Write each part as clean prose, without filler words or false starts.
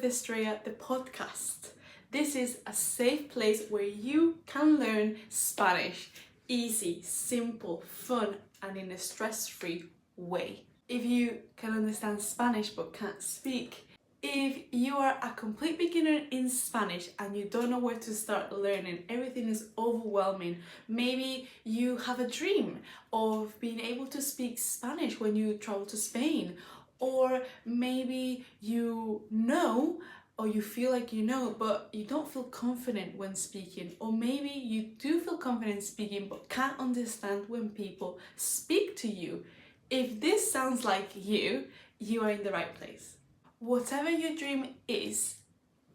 Estrella, the podcast. This is a safe place where you can learn Spanish easy, simple, fun, and in a stress-free way. If you can understand Spanish but can't speak, if you are a complete beginner in Spanish and you don't know where to start learning, everything is overwhelming. Maybe you have a dream of being able to speak Spanish when you travel to Spain, or maybe you know or you feel like you know but you don't feel confident when speaking, or maybe you do feel confident speaking but can't understand when people speak to you. If this sounds like you are in the right place. Whatever your dream is,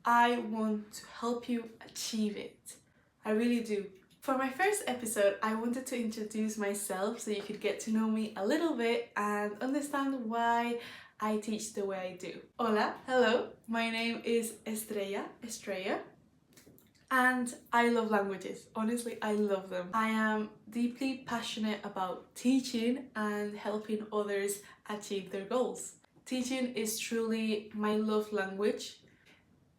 I want to help you achieve it. I really do. For my first episode, I wanted to introduce myself so you could get to know me a little bit and understand why I teach the way I do. Hola, hello, my name is Estrella, and I love languages. Honestly, I love them. I am deeply passionate about teaching and helping others achieve their goals. Teaching is truly my love language.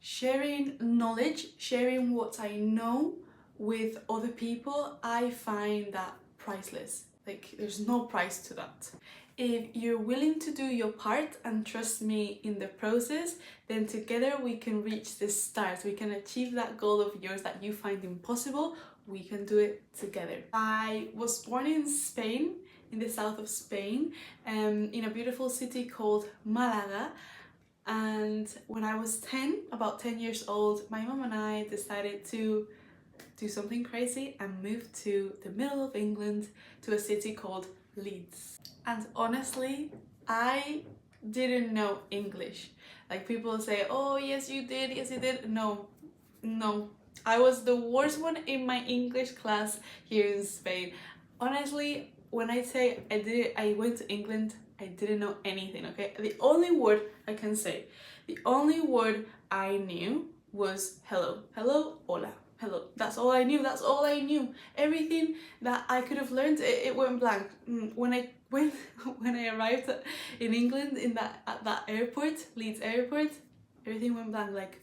Sharing knowledge, sharing what I know with other people, I find that priceless. Like, there's no price to that. If you're willing to do your part and trust me in the process, then together we can reach the stars. We can achieve that goal of yours that you find impossible. We can do it together. I was born in Spain, in the south of Spain, in a beautiful city called Malaga. And when I was about 10 years old, my mom and I decided to do something crazy and move to the middle of England to a city called Leeds. And honestly, I didn't know English. Like, people say, oh yes you did, yes you did. No. I was the worst one in my English class here in Spain. Honestly, when I say I went to England, I didn't know anything, okay? The only word I can say, the only word I knew was hello. Hello, hola. Hello. That's all I knew. That's all I knew. Everything that I could have learned, it went blank. When I arrived in England at that airport, Leeds airport, everything went blank. Like,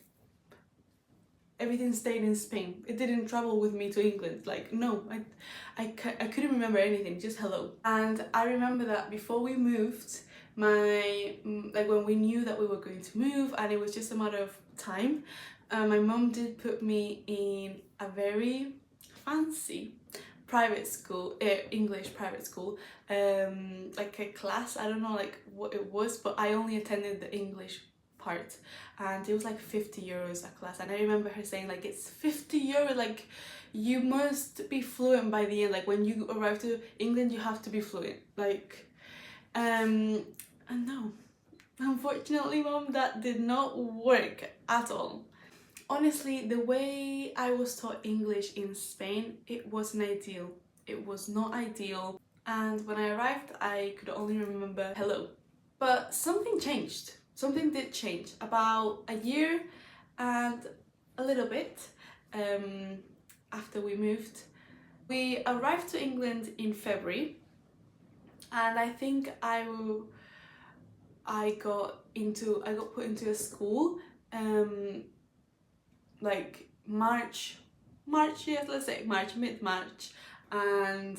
everything stayed in Spain. It didn't travel with me to England. Like, no, I couldn't remember anything, just hello. And I remember that before we moved, like when we knew that we were going to move and it was just a matter of time, my mom did put me in a very fancy private school, English private school, like a class. I don't know like what it was, but I only attended the English part, and it was like 50 euros a class. And I remember her saying, like, it's 50 euros, like you must be fluent by the end, like when you arrive to England you have to be fluent, like and no, unfortunately, mom, that did not work at all. Honestly, the way I was taught English in Spain, it wasn't ideal. It was not ideal, and when I arrived I could only remember hello. But something changed. Something did change. About a year and a little bit after we moved. We arrived to England in February, and I think I got put into a school like March, yes, let's say March, mid-March. And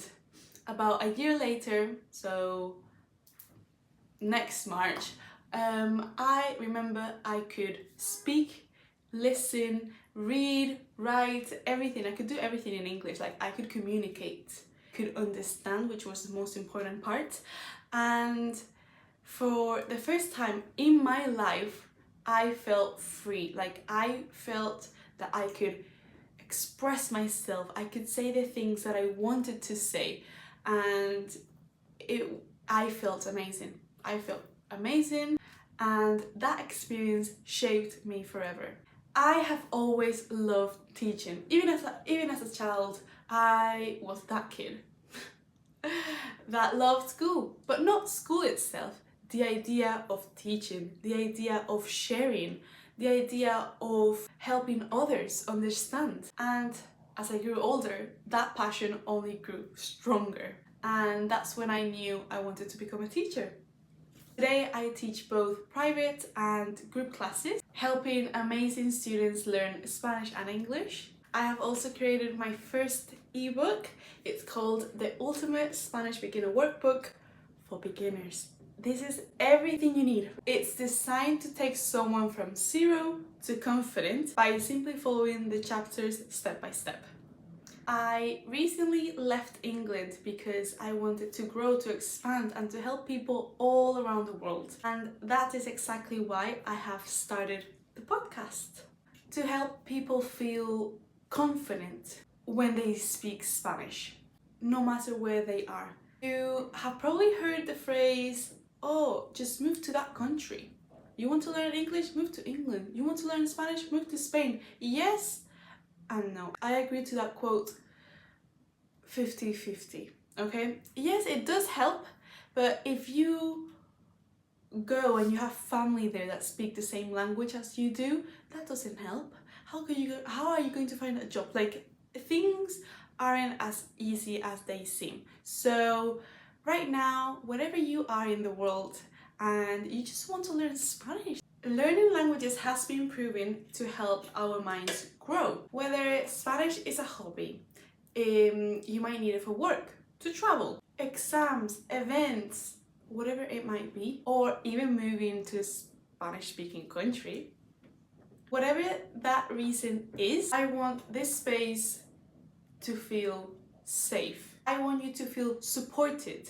about a year later, so next March, I remember I could speak, listen, read, write, everything. I could do everything in English. Like, I could communicate, could understand, which was the most important part. And for the first time in my life, I felt free. Like, I felt that I could express myself. I could say the things that I wanted to say, and I felt amazing. I felt amazing, and that experience shaped me forever. I have always loved teaching. Even as a child, I was that kid that loved school, but not school itself. The idea of teaching, the idea of sharing, the idea of helping others understand. And as I grew older, that passion only grew stronger. And that's when I knew I wanted to become a teacher. Today I teach both private and group classes, helping amazing students learn Spanish and English. I have also created my first ebook. It's called The Ultimate Spanish Beginner Workbook for Beginners. This is everything you need. It's designed to take someone from zero to confident by simply following the chapters step by step. I recently left England because I wanted to grow, to expand, and to help people all around the world. And that is exactly why I have started the podcast. To help people feel confident when they speak Spanish, no matter where they are. You have probably heard the phrase, oh, just move to that country. You want to learn English? Move to England. You want to learn Spanish? Move to Spain. Yes and no. I agree to that quote 50-50, okay? Yes, it does help, but if you go and you have family there that speak the same language as you do, that doesn't help. How are you going to find a job? Like, things aren't as easy as they seem. So right now, wherever you are in the world and you just want to learn Spanish, learning languages has been proven to help our minds grow. Whether Spanish is a hobby, you might need it for work, to travel, exams, events, whatever it might be, or even moving to a Spanish-speaking country. Whatever that reason is, I want this space to feel safe. I want you to feel supported,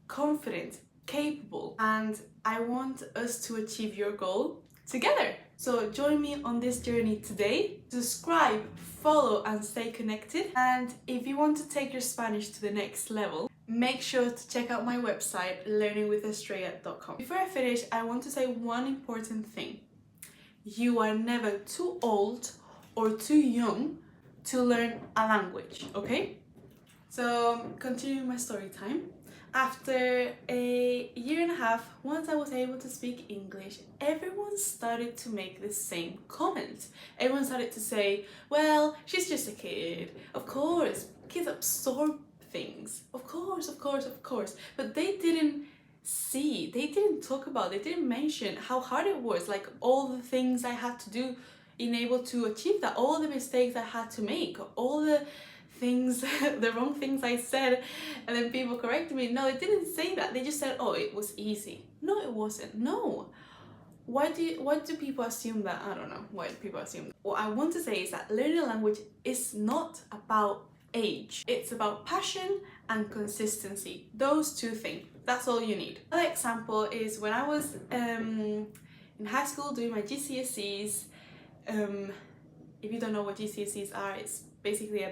confident, capable, and I want us to achieve your goal together. So join me on this journey today. Subscribe, follow, and stay connected. And if you want to take your Spanish to the next level, make sure to check out my website, learningwithestrella.com. Before I finish, I want to say one important thing. You are never too old or too young to learn a language, okay? So, continuing my story time. After a year and a half, once I was able to speak English, everyone started to make the same comment. Everyone started to say, well, she's just a kid. Of course, kids absorb things. Of course. But they didn't talk about, they didn't mention how hard it was, like all the things I had to do in able to achieve that, all the mistakes I had to make, all the things, the wrong things I said, and then people corrected me. No, they didn't say that. They just said, oh, it was easy. No, it wasn't. No. Why do people assume that? I don't know why do people assume that. What I want to say is that learning a language is not about age. It's about passion and consistency. Those two things. That's all you need. Another example is when I was in high school doing my GCSEs. If you don't know what GCSEs are, it's basically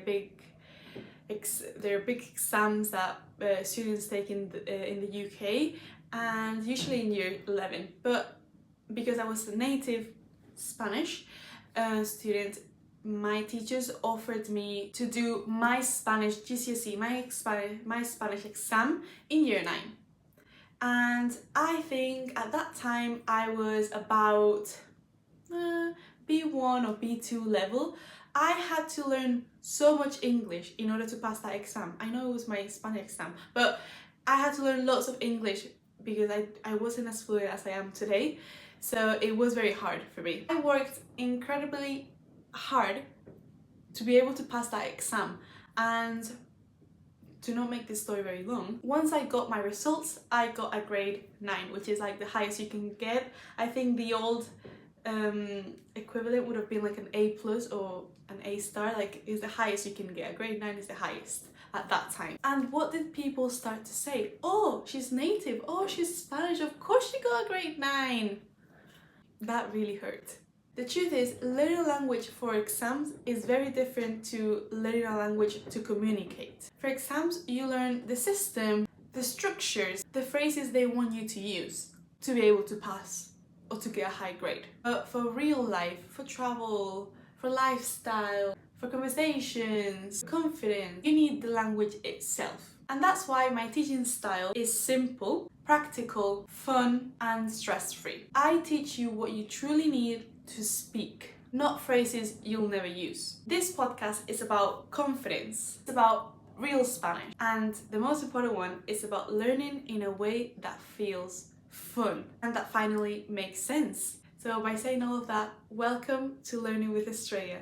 they're big exams that students take in the UK, and usually in year 11. But because I was a native Spanish student, my teachers offered me to do my Spanish GCSE, my Spanish exam in year 9. And I think at that time I was about B1 or B2 level. I had to learn so much English in order to pass that exam. I know it was my Spanish exam, but I had to learn lots of English because I wasn't as fluent as I am today. So it was very hard for me. I worked incredibly hard to be able to pass that exam, and to not make this story very long, once I got my results, I got a grade 9, which is like the highest you can get. I think the old equivalent would have been like an A+ or an A star, like is the highest you can get. A grade 9 is the highest at that time. And what did people start to say? Oh, she's native. Oh, she's Spanish. Of course she got a grade 9. That really hurt. The truth is, learning a language for exams is very different to learning a language to communicate. For exams, you learn the system, the structures, the phrases they want you to use to be able to pass or to get a high grade. But for real life, for travel, for lifestyle, for conversations, confidence, you need the language itself. And that's why my teaching style is simple, practical, fun, and stress-free. I teach you what you truly need to speak, not phrases you'll never use. This podcast is about confidence, it's about real Spanish, and the most important one is about learning in a way that feels fun, and that finally makes sense. So by saying all of that, welcome to Learning with Estrella.